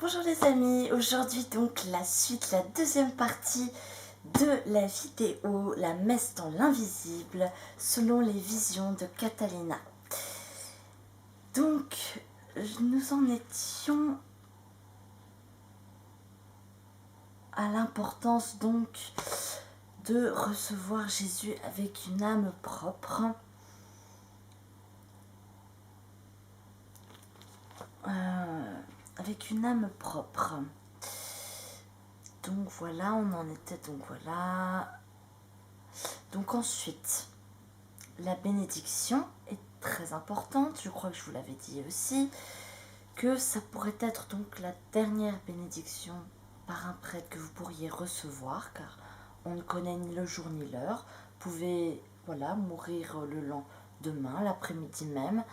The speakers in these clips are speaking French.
Bonjour les amis, aujourd'hui donc la suite, la deuxième partie de la vidéo La messe dans l'invisible selon les visions de Catalina. Donc nous en étions à l'importance donc de recevoir Jésus avec une âme propre. Avec une âme propre. Donc voilà, on en était donc voilà. Donc ensuite, la bénédiction est très importante. Je crois que je vous l'avais dit aussi, que ça pourrait être donc la dernière bénédiction par un prêtre que vous pourriez recevoir, car on ne connaît ni le jour ni l'heure. Vous pouvez mourir le lendemain, l'après-midi même.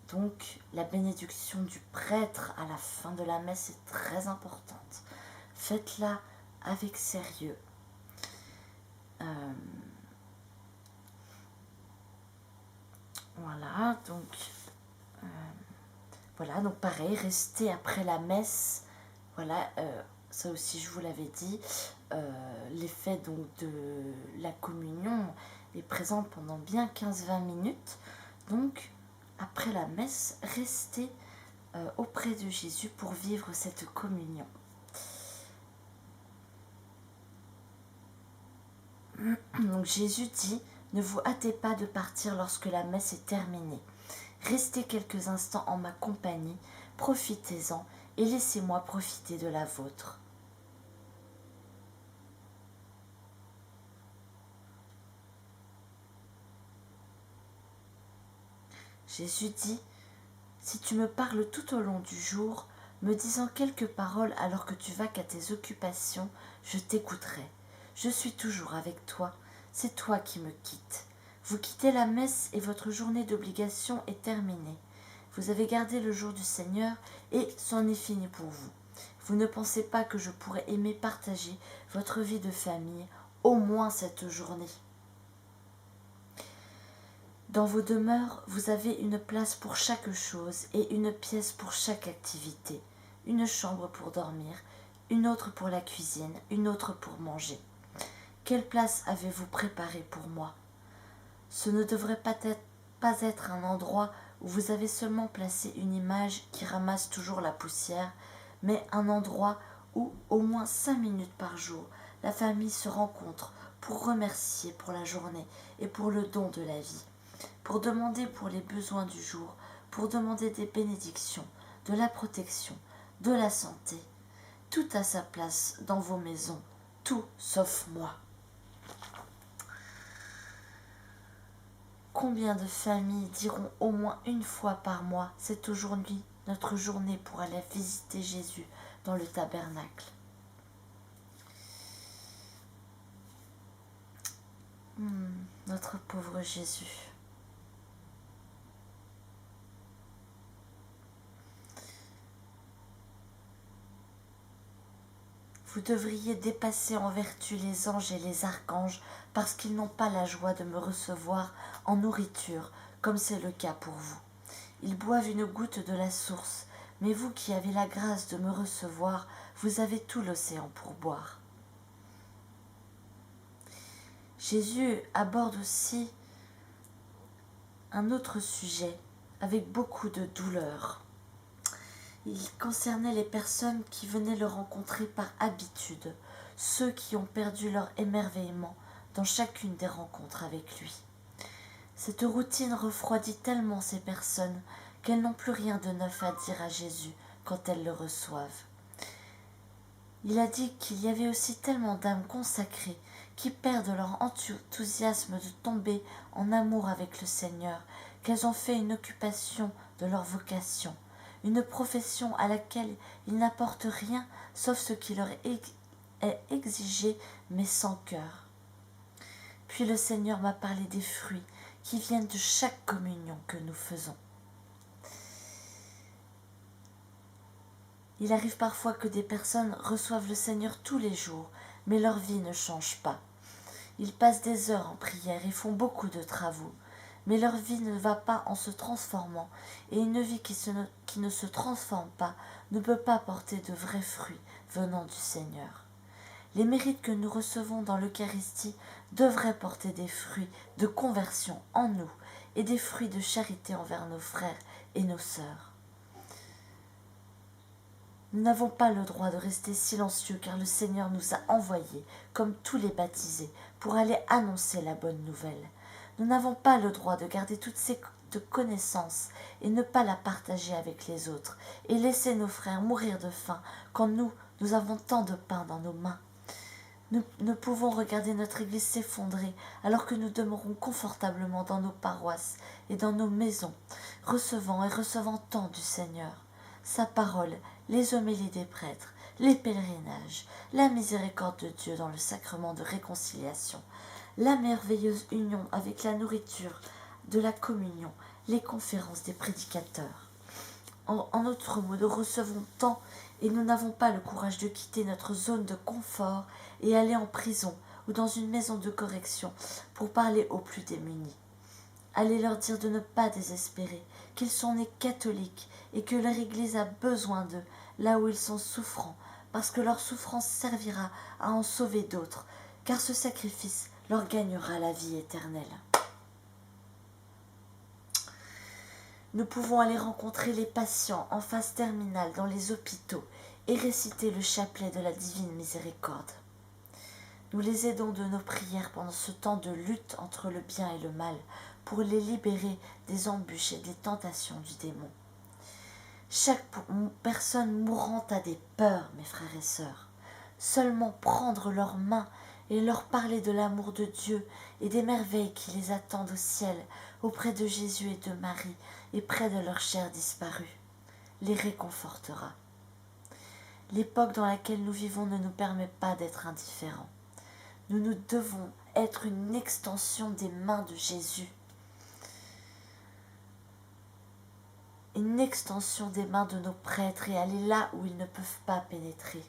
Donc la bénédiction du prêtre à la fin de la messe est très importante. Faites-la avec sérieux. Voilà, donc pareil, restez après la messe. Ça aussi je vous l'avais dit. L'effet donc de la communion est présent pendant bien 15-20 minutes. Donc après la messe, restez auprès de Jésus pour vivre cette communion. Donc Jésus dit, ne vous hâtez pas de partir lorsque la messe est terminée. Restez quelques instants en ma compagnie, profitez-en et laissez-moi profiter de la vôtre. Jésus dit, si tu me parles tout au long du jour, me disant quelques paroles alors que tu vas qu'à tes occupations, je t'écouterai. Je suis toujours avec toi, c'est toi qui me quittes. Vous quittez la messe et votre journée d'obligation est terminée. Vous avez gardé le jour du Seigneur et c'en est fini pour vous. Vous ne pensez pas que je pourrais aimer partager votre vie de famille, au moins cette journée. Dans vos demeures, vous avez une place pour chaque chose et une pièce pour chaque activité. Une chambre pour dormir, une autre pour la cuisine, une autre pour manger. Quelle place avez-vous préparée pour moi ? Ce ne devrait pas être un endroit où vous avez seulement placé une image qui ramasse toujours la poussière, mais un endroit où, au moins 5 minutes par jour, la famille se rencontre pour remercier pour la journée et pour le don de la vie, pour demander pour les besoins du jour, pour demander des bénédictions, de la protection, de la santé. Tout a sa place dans vos maisons, tout sauf moi. Combien de familles diront au moins une fois par mois, c'est aujourd'hui notre journée pour aller visiter Jésus dans le tabernacle. Notre pauvre Jésus. Vous devriez dépasser en vertu les anges et les archanges parce qu'ils n'ont pas la joie de me recevoir en nourriture, comme c'est le cas pour vous. Ils boivent une goutte de la source, mais vous qui avez la grâce de me recevoir, vous avez tout l'océan pour boire. Jésus aborde aussi un autre sujet avec beaucoup de douleur. Il concernait les personnes qui venaient le rencontrer par habitude, ceux qui ont perdu leur émerveillement dans chacune des rencontres avec lui. Cette routine refroidit tellement ces personnes qu'elles n'ont plus rien de neuf à dire à Jésus quand elles le reçoivent. Il a dit qu'il y avait aussi tellement d'âmes consacrées qui perdent leur enthousiasme de tomber en amour avec le Seigneur, qu'elles ont fait une occupation de leur vocation, une profession à laquelle ils n'apportent rien sauf ce qui leur est exigé, mais sans cœur. Puis le Seigneur m'a parlé des fruits qui viennent de chaque communion que nous faisons. Il arrive parfois que des personnes reçoivent le Seigneur tous les jours, mais leur vie ne change pas. Ils passent des heures en prière et font beaucoup de travaux, mais leur vie ne va pas en se transformant, et une vie qui ne se transforme pas ne peut pas porter de vrais fruits venant du Seigneur. Les mérites que nous recevons dans l'Eucharistie devraient porter des fruits de conversion en nous et des fruits de charité envers nos frères et nos sœurs. Nous n'avons pas le droit de rester silencieux car le Seigneur nous a envoyés, comme tous les baptisés, pour aller annoncer la bonne nouvelle. Nous n'avons pas le droit de garder toutes ces connaissances et ne pas la partager avec les autres et laisser nos frères mourir de faim quand nous avons tant de pain dans nos mains. Nous ne pouvons regarder notre Église s'effondrer alors que nous demeurons confortablement dans nos paroisses et dans nos maisons, recevant tant du Seigneur. Sa parole, les homélies des prêtres, les pèlerinages, la miséricorde de Dieu dans le sacrement de réconciliation, la merveilleuse union avec la nourriture de la communion, les conférences des prédicateurs. En d'autres mots, nous recevons tant et nous n'avons pas le courage de quitter notre zone de confort et aller en prison ou dans une maison de correction pour parler aux plus démunis. Allez leur dire de ne pas désespérer, qu'ils sont nés catholiques et que leur Église a besoin d'eux là où ils sont souffrants, parce que leur souffrance servira à en sauver d'autres, car ce sacrifice leur gagnera la vie éternelle. Nous pouvons aller rencontrer les patients en phase terminale dans les hôpitaux et réciter le chapelet de la divine miséricorde. Nous les aidons de nos prières pendant ce temps de lutte entre le bien et le mal pour les libérer des embûches et des tentations du démon. Chaque personne mourante a des peurs, mes frères et sœurs. Seulement prendre leurs mains et leur parler de l'amour de Dieu et des merveilles qui les attendent au ciel, auprès de Jésus et de Marie, et près de leur chair disparue, les réconfortera. L'époque dans laquelle nous vivons ne nous permet pas d'être indifférents. Nous devons être une extension des mains de Jésus, une extension des mains de nos prêtres et aller là où ils ne peuvent pas pénétrer.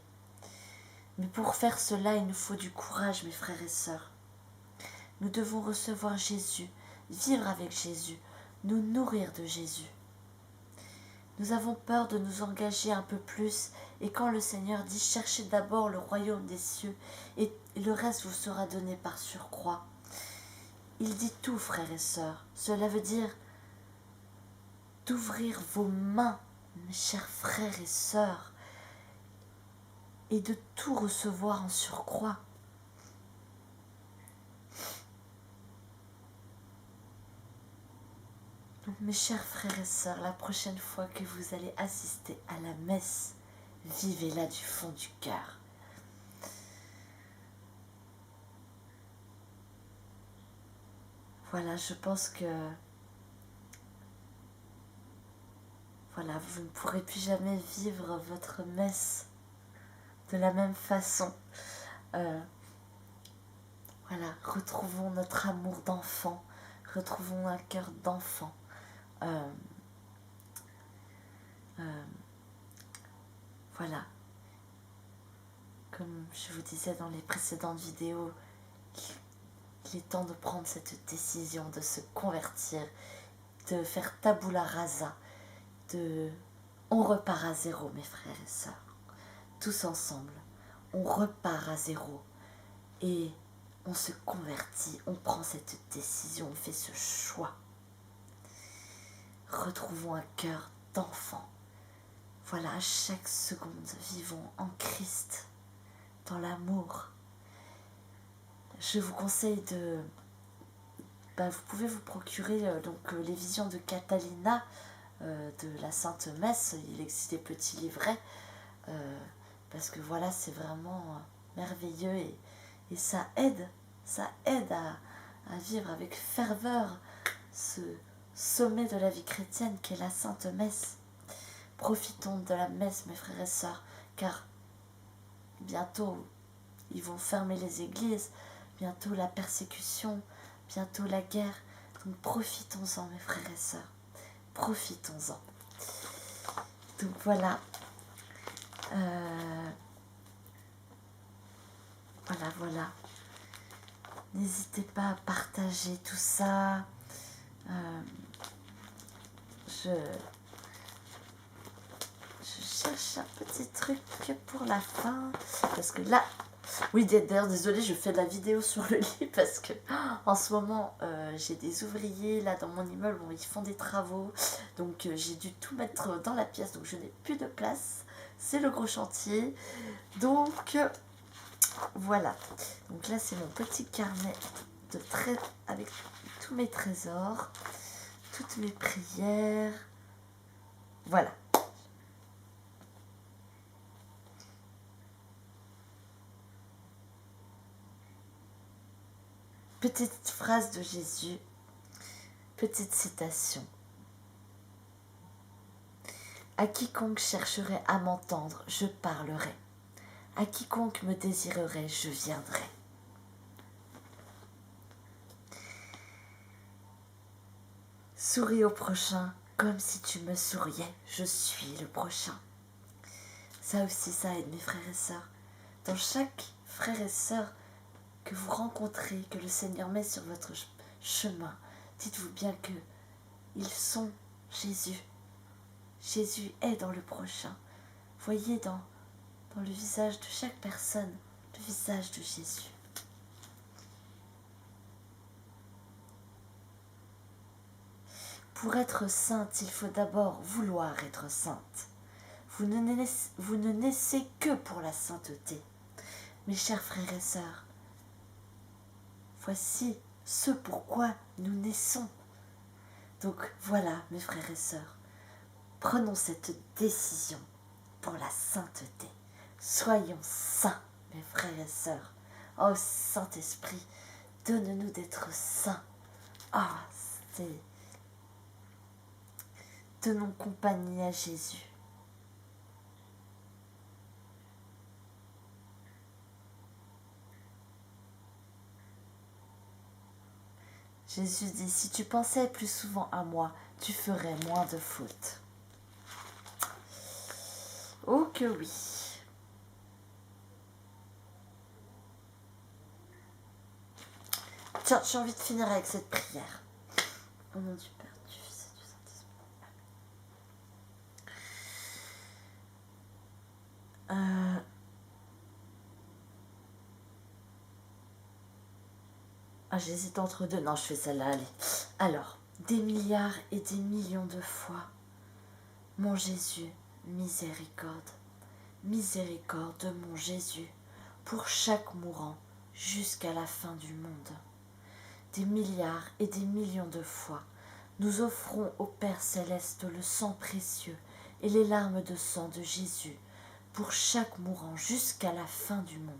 Mais pour faire cela, il nous faut du courage, mes frères et sœurs. Nous devons recevoir Jésus, vivre avec Jésus, nous nourrir de Jésus. Nous avons peur de nous engager un peu plus, et quand le Seigneur dit « Cherchez d'abord le royaume des cieux, et le reste vous sera donné par surcroît », il dit tout, frères et sœurs. Cela veut dire d'ouvrir vos mains, mes chers frères et sœurs, et de tout recevoir en surcroît. Donc mes chers frères et sœurs, la prochaine fois que vous allez assister à la messe, vivez-la du fond du cœur. Voilà, je pense que voilà, vous ne pourrez plus jamais vivre votre messe de la même façon. Voilà, retrouvons notre amour d'enfant, retrouvons un cœur d'enfant. Voilà, comme je vous disais dans les précédentes vidéos, il est temps de prendre cette décision de se convertir, de faire tabula rasa, on repart à zéro, mes frères et sœurs, tous ensemble, on repart à zéro et on se convertit, on prend cette décision, on fait ce choix. Retrouvons un cœur d'enfant. Voilà, à chaque seconde, vivons en Christ, dans l'amour. Je vous conseille vous pouvez vous procurer les visions de Catalina de la Sainte Messe. Il existe des petits livrets parce que voilà, c'est vraiment merveilleux et ça aide à vivre avec ferveur ce sommet de la vie chrétienne qu'est la Sainte Messe. Profitons de la messe, mes frères et sœurs, car bientôt ils vont fermer les églises, bientôt la persécution, bientôt la guerre. Donc profitons-en, mes frères et sœurs, profitons-en. Donc voilà. Voilà. N'hésitez pas à partager tout ça. Je cherche un petit truc pour la fin. Parce que là... Oui, d'ailleurs, désolée, je fais de la vidéo sur le lit parce que en ce moment, j'ai des ouvriers là dans mon immeuble, ils font des travaux. Donc, j'ai dû tout mettre dans la pièce, donc je n'ai plus de place. C'est le gros chantier. Donc, voilà. Donc là, c'est mon petit carnet de avec tous mes trésors, toutes mes prières. Voilà. Petite phrase de Jésus, petite citation. À quiconque chercherait à m'entendre, je parlerai. À quiconque me désirerait, je viendrai. Souris au prochain comme si tu me souriais, je suis le prochain. Ça aussi, ça aide mes frères et sœurs. Dans chaque frère et sœur que vous rencontrez, que le Seigneur met sur votre chemin, dites-vous bien que ils sont Jésus. Jésus est dans le prochain. Voyez dans le visage de chaque personne le visage de Jésus. Pour être sainte, il faut d'abord vouloir être sainte. Vous ne naissez que pour la sainteté. Mes chers frères et sœurs, voici ce pourquoi nous naissons. Donc voilà, mes frères et sœurs, prenons cette décision pour la sainteté. Soyons saints, mes frères et sœurs. Oh Saint-Esprit, donne-nous d'être saints. Tenons compagnie à Jésus. Jésus dit, si tu pensais plus souvent à moi, tu ferais moins de fautes. Oh que oui. Tiens, j'ai envie de finir avec cette prière. Au nom du Père, du Fils et du Saint-Esprit. J'hésite entre deux. Non, je fais celle-là, allez. Alors, des milliards et des millions de fois. Mon Jésus, miséricorde. Miséricorde, mon Jésus, pour chaque mourant jusqu'à la fin du monde. Des milliards et des millions de fois, nous offrons au Père céleste le sang précieux et les larmes de sang de Jésus pour chaque mourant jusqu'à la fin du monde.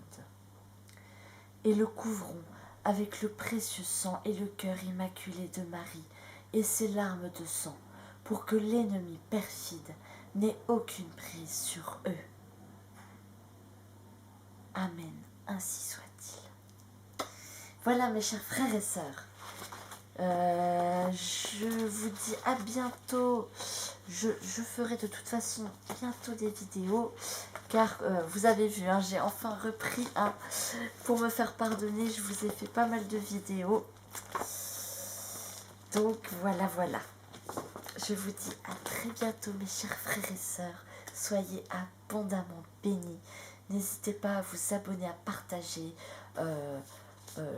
Et le couvrons avec le précieux sang et le cœur immaculé de Marie et ses larmes de sang, pour que l'ennemi perfide n'ait aucune prise sur eux. Amen, ainsi soit-il. Voilà mes chers frères et sœurs, je vous dis à bientôt. Je ferai de toute façon bientôt des vidéos, car vous avez vu, j'ai enfin repris pour me faire pardonner. Je vous ai fait pas mal de vidéos, donc voilà. Je vous dis à très bientôt mes chers frères et sœurs. Soyez abondamment bénis. N'hésitez pas à vous abonner, à partager.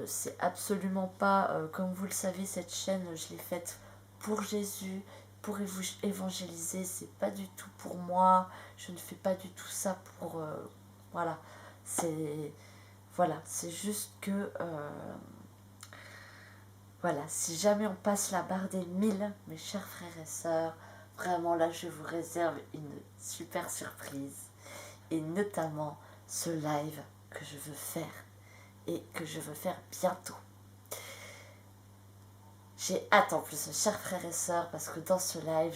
C'est absolument pas, comme vous le savez, cette chaîne, je l'ai faite pour Jésus, pour évangéliser. C'est pas du tout pour moi. Je ne fais pas du tout ça pour... voilà. C'est juste que... voilà, si jamais on passe la barre des 1000, mes chers frères et sœurs, vraiment là, je vous réserve une super surprise. Et notamment ce live que je veux faire et que je veux faire bientôt. J'ai hâte en plus, mes chers frères et sœurs, parce que dans ce live,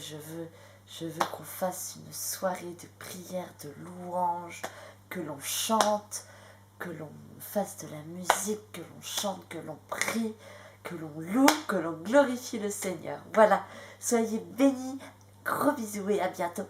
je veux qu'on fasse une soirée de prière, de louange, que l'on chante, que l'on fasse de la musique, que l'on chante, que l'on prie, que l'on loue, que l'on glorifie le Seigneur. Voilà, soyez bénis, gros bisous et à bientôt.